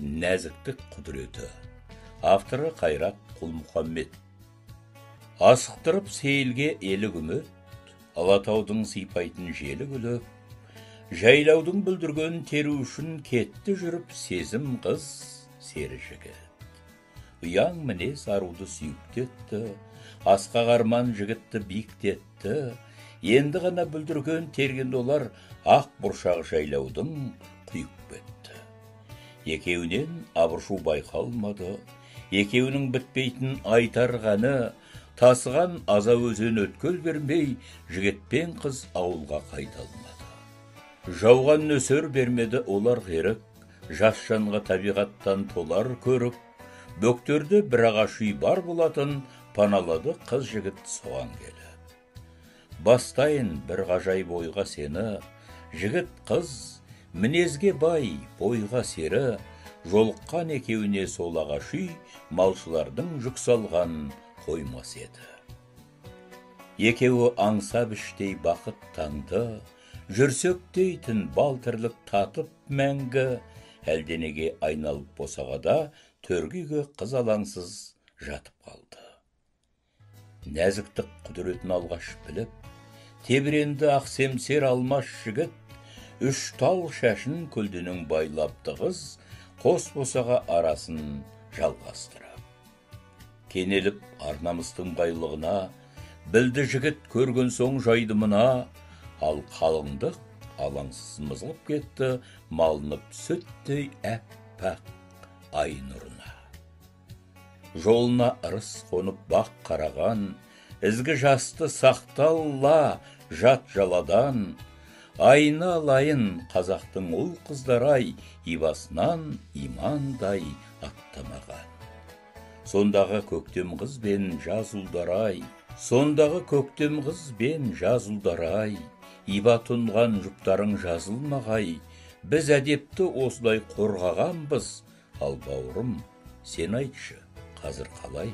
Нәзіктік құдіреті. Авторы Қайрат Құлмұхаммед. Асықтырып сейілге елі күміт, Алатаудың сипайтын желі күліп, жайлаудың бүлдірген теру үшін кетті жүріп сезім қыз, сері жігіт. Ұяң мінез аруды сүйіктетті, асқақ арман жігітті биіктетті, енді ғана бүлдірген терген олар ақ бұршақ жайлаудың құйып бетті. Екеуінен абыршу байқалмады, екеуінің бітпейтін айтарғаны, тасыған аза өзен өткел бермей, жігітпен қыз ауылға қайталмады. Жауған нөсер бермеді олар ғерік, жас жанға табиғаттан толар көріп, бөктерді бір ағаш үй бар болатын, паналады қыз жігіт соған келіп. Бастайын бір ғажайып ойға сені, жігіт қыз, мінезге бай, бойға сері, жолыққан екеуіне сол ағаш үй, малшылардың жүк салған қоймас еді. Екеуі аңсап іштей бақыт таңды, жүрсек дейтін балтырлық татып мәңгі, әлденеге айналып босағада, төргеге қыз алаңсыз жатып қалды. Нәзіктік құдіретін алғаш біліп, тебіренді ақсемсер алмаш жігіт, үш тал шашын көлденің байлапты қыз, қос босаға арасын жалғастырып. Кенеліп арнамыстың байлығына, білді жігіт көрген соң жайды мына, ал қалыңдық алаңсыз мызғып кетті, малынып сүттей әппақ ай нұрына. Жолына ырыс қонып бақ қараған, ізгі жасты сақталла жат жаладан, айна алайын қазақтың ұл қыздарай, ибасынан имандай аттамаған. Сондағы көктем қыз бен жаз ұлдарай, сондағы көктем қыз бен жаз ұлдарай, иба тұнған жұптарың жазылмағай, біз әдепті осылай қорғағанбыз, ал бауырым, сен айтшы, қазір қалай?